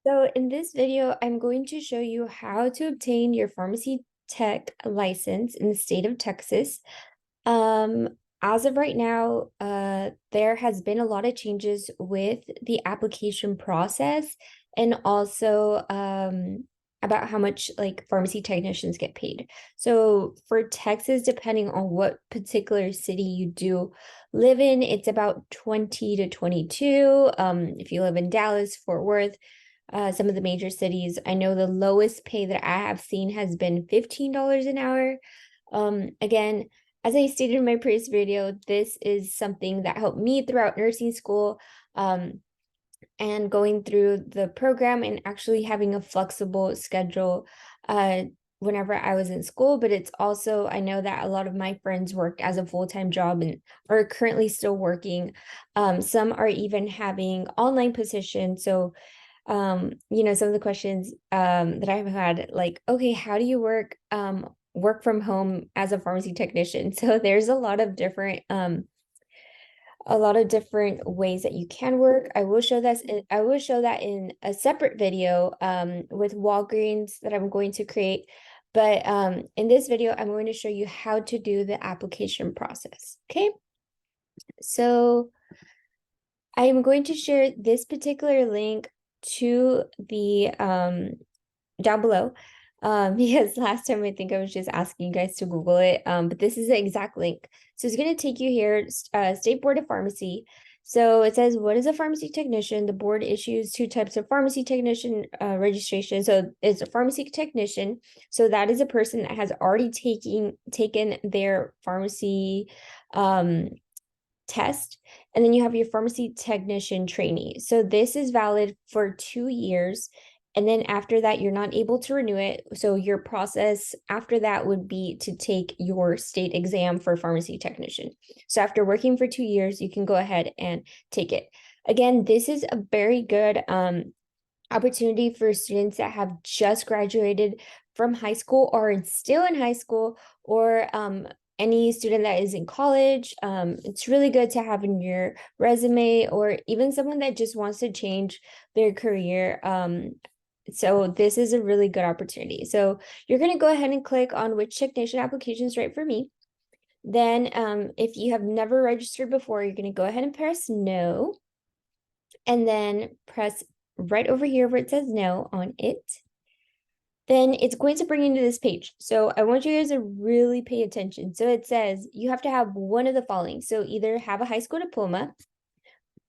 So in this video, I'm going to show you how to obtain your pharmacy tech license in the state of Texas. Um, as of right now, there has been a lot of changes with the application process and also about how much like pharmacy technicians get paid. So for Texas, depending on what particular city you do live in, it's about 20 to 22. If you live in Dallas, Fort Worth, some of the major cities, I know the lowest pay that I have seen has been $15 an hour. Again, as I stated in my previous video, this is something that helped me throughout nursing school, and going through the program and actually having a flexible schedule whenever I was in school. But it's also, I know that a lot of my friends worked as a full-time job and are currently still working. Some are even having online positions. So some of the questions that I've had, like, okay, how do you work from home as a pharmacy technician? So there's a lot of different ways that you can work. I will show that in a separate video with Walgreens that I'm going to create. But in this video, I'm going to show you how to do the application process. Okay, so I'm going to share this particular link to the down below, because last time I think I was just asking you guys to Google it, but this is the exact link. So it's going to take you here, State Board of Pharmacy. So it says, what is a pharmacy technician? The board issues two types of pharmacy technician registration. So it's a pharmacy technician. So that is a person that has already taken their pharmacy test. And then you have your pharmacy technician trainee. So this is valid for 2 years. And then after that, you're not able to renew it. So your process after that would be to take your state exam for pharmacy technician. So after working for 2 years, you can go ahead and take it. Again, this is a very good opportunity for students that have just graduated from high school or still in high school, or any student that is in college. It's really good to have in your resume, or even someone that just wants to change their career. So this is a really good opportunity. So you're going to go ahead and click on which technician application is right for me. Then if you have never registered before, you're going to go ahead and press no, and then press right over here where it says no on it. Then it's going to bring you to this page. So I want you guys to really pay attention. So it says you have to have one of the following. So either have a high school diploma,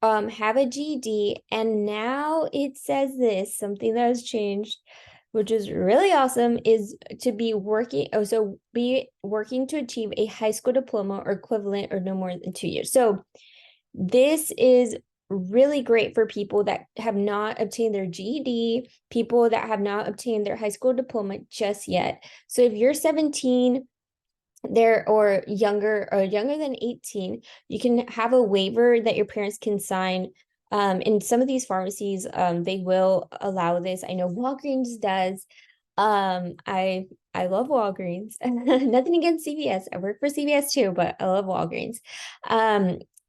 have a GED, and now it says this, something that has changed, which is really awesome, is to be working to achieve a high school diploma or equivalent or no more than 2 years. So this is really great for people that have not obtained their GED, people that have not obtained their high school diploma just yet. So if you're 17 there or younger than 18, you can have a waiver that your parents can sign. In some of these pharmacies, they will allow this. I know Walgreens does. I love Walgreens. Nothing against CVS. I work for CVS too, but I love Walgreens.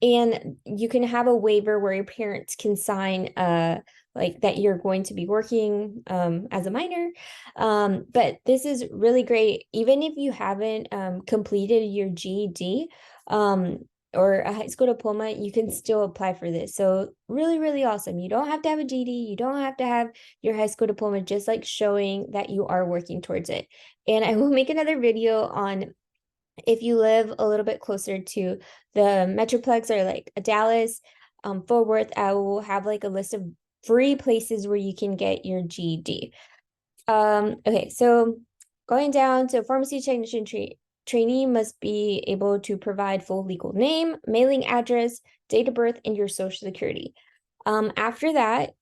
And you can have a waiver where your parents can sign like that you're going to be working as a minor. But this is really great. Even if you haven't completed your GED or a high school diploma, you can still apply for this. So really, really awesome. You don't have to have a GED. You don't have to have your high school diploma, just like showing that you are working towards it. And I will make another video on if you live a little bit closer to the Metroplex or like Dallas, Fort Worth, I will have like a list of free places where you can get your GED. Okay, so going down to pharmacy technician trainee must be able to provide full legal name, mailing address, date of birth, and your social security. After that,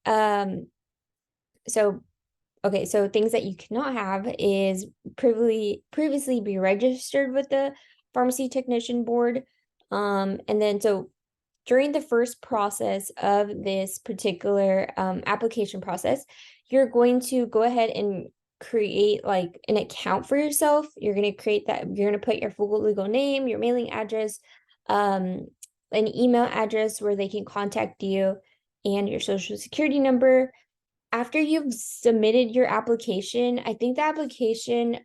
so things that you cannot have is previously be registered with the pharmacy technician board. And then so during the first process of this particular application process, you're going to go ahead and create like an account for yourself. You're going to create that. You're going to put your full legal name, your mailing address, an email address where they can contact you, and your social security number. after you've submitted your application, I think the application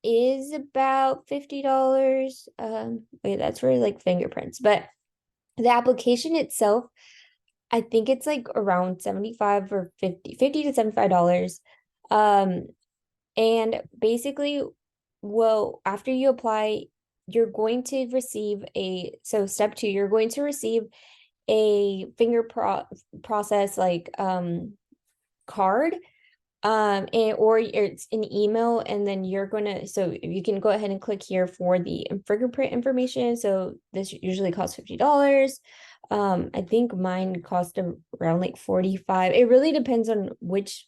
is about $50. Wait, that's for like fingerprints, but the application itself, I think it's like around 75 or 50 to $75. Um, and basically, well, after you apply, you're going to receive so step two, you're going to receive a process like card, or it's an email, and then you're gonna, so you can go ahead and click here for the fingerprint information. So this usually costs $50. I think mine cost around like 45. It really depends on which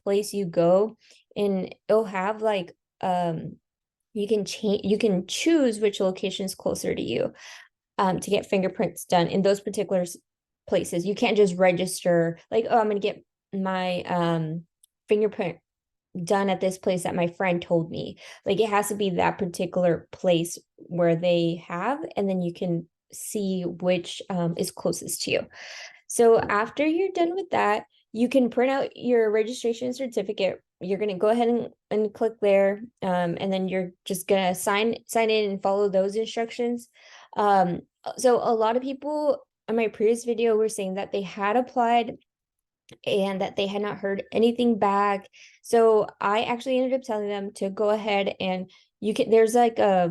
place you go, and it'll have like you can choose which location is closer to you to get fingerprints done in those particular places. You can't just register like, oh, I'm gonna get my fingerprint done at this place that my friend told me. Like, it has to be that particular place where they have, and then you can see which is closest to you. So after you're done with that, you can print out your registration certificate. You're going to go ahead and click there, and then you're just going to sign in and follow those instructions. So a lot of people in my previous video were saying that they had applied and that they had not heard anything back. So I actually ended up telling them to go ahead, and there's a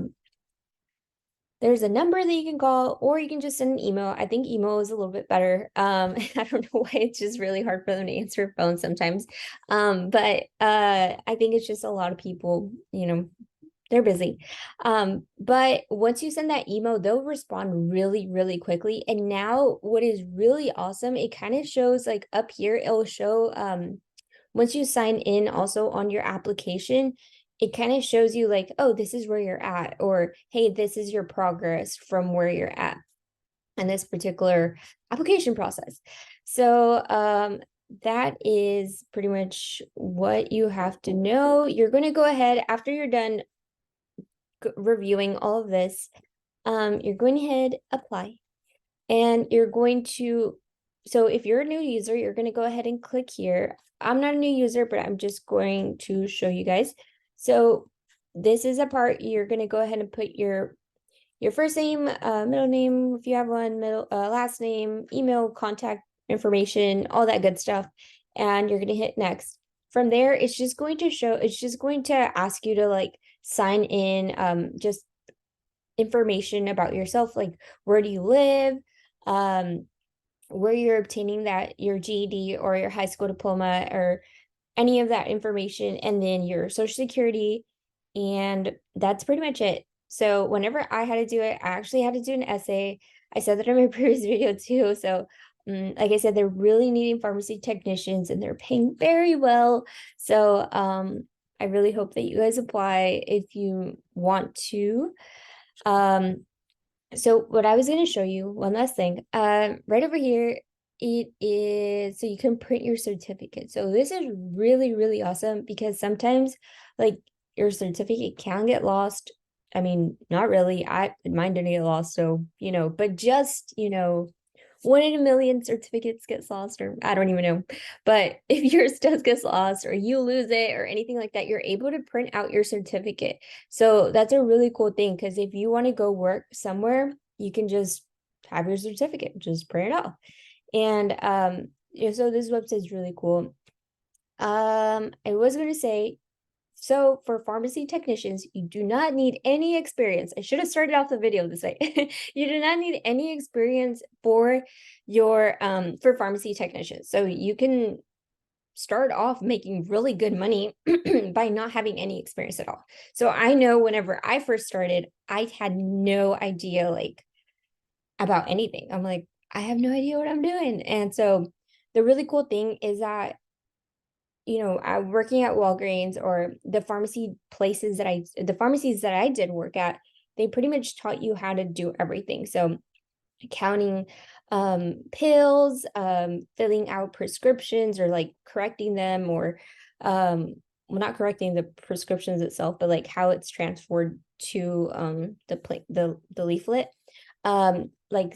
number that you can call, or you can just send an email. I think email is a little bit better. I don't know why it's just really hard for them to answer phone sometimes. But I think it's just a lot of people, they're busy. But once you send that email, they'll respond really, really quickly. And now what is really awesome, it kind of shows like up here, it'll show once you sign in also on your application, it kind of shows you like, oh, this is where you're at, or hey, this is your progress from where you're at in this particular application process. So that is pretty much what you have to know. You're going to go ahead after you're done reviewing all of this. You're going ahead, apply, and you're going to, so if you're a new user, you're going to go ahead and click here. I'm not a new user, but I'm just going to show you guys. So this is a part you're going to go ahead and put your first name, middle name, if you have one, last name, email, contact information, all that good stuff. And you're going to hit next. From there, it's just going to ask you to like sign in, just information about yourself, like where do you live, where you're obtaining your GED or your high school diploma, or any of that information, and then your social security, and that's pretty much it. So whenever I had to do it, I actually had to do an essay. I said that in my previous video too. So like I said, they're really needing pharmacy technicians, and they're paying very well. So I really hope that you guys apply if you want to. So what I was going to show you, one last thing, right over here, it is, so you can print your certificate. So this is really, really awesome, because sometimes like your certificate can get lost. I mean, not really. Mine didn't get lost. So, but just, 1 in a million certificates gets lost, or I don't even know. But if yours does get lost, or you lose it, or anything like that, you're able to print out your certificate. So that's a really cool thing, because if you want to go work somewhere, you can just have your certificate, just print it off. And so this website is really cool. I was going to say, so for pharmacy technicians, you do not need any experience. I should have started off the video this way. You do not need any experience for for pharmacy technicians. So you can start off making really good money by not having any experience at all. So I know whenever I first started, I had no idea like about anything. I'm like, I have no idea what I'm doing. And so the really cool thing is that I'm working at Walgreens, or the pharmacies that I did work at, they pretty much taught you how to do everything. So counting pills, filling out prescriptions, or like correcting them, or well, not correcting the prescriptions itself, but like how it's transferred to the leaflet. like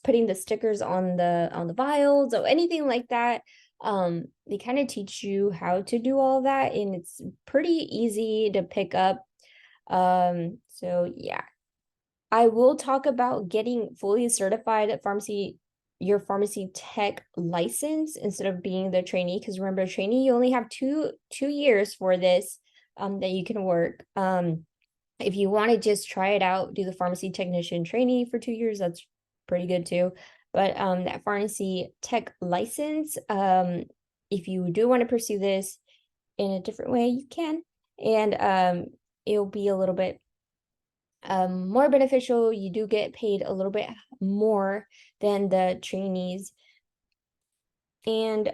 putting the stickers on the vials or anything like that. They kind of teach you how to do all that, and it's pretty easy to pick up. So yeah, I will talk about getting fully certified at your pharmacy tech license instead of being the trainee. Because remember, trainee, you only have two years for this that you can work. If you want to just try it out, do the pharmacy technician trainee for 2 years, that's pretty good too. But that pharmacy tech license, if you do want to pursue this in a different way, you can. And it'll be a little bit more beneficial. You do get paid a little bit more than the trainees. And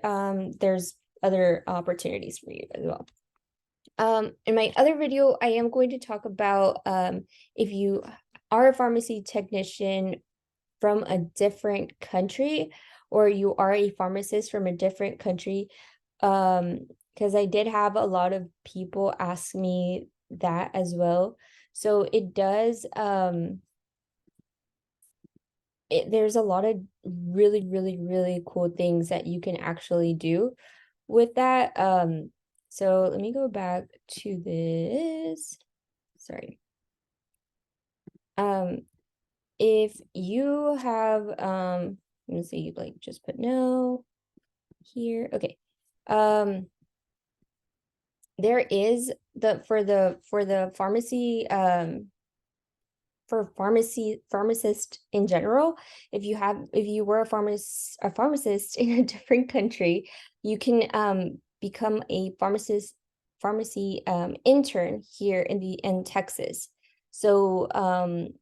there's other opportunities for you as well. In my other video, I am going to talk about if you are a pharmacy technician from a different country, or you are a pharmacist from a different country, because I did have a lot of people ask me that as well. So it does, there's a lot of really, really, really cool things that you can actually do with that. So let me go back to this. Sorry. If you have, let me see, like just put no here. Okay. There is for the pharmacy, for pharmacist in general, if you were a pharmacist in a different country, you can become a pharmacy intern here in Texas. So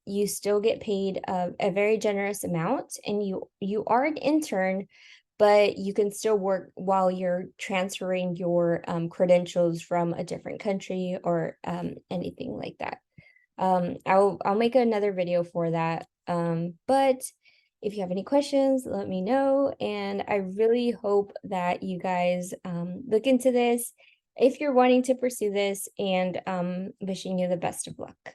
you still get paid a very generous amount, and you are an intern, but you can still work while you're transferring your credentials from a different country or anything like that. I'll make another video for that. But if you have any questions, let me know. And I really hope that you guys look into this if you're wanting to pursue this, and wishing you the best of luck.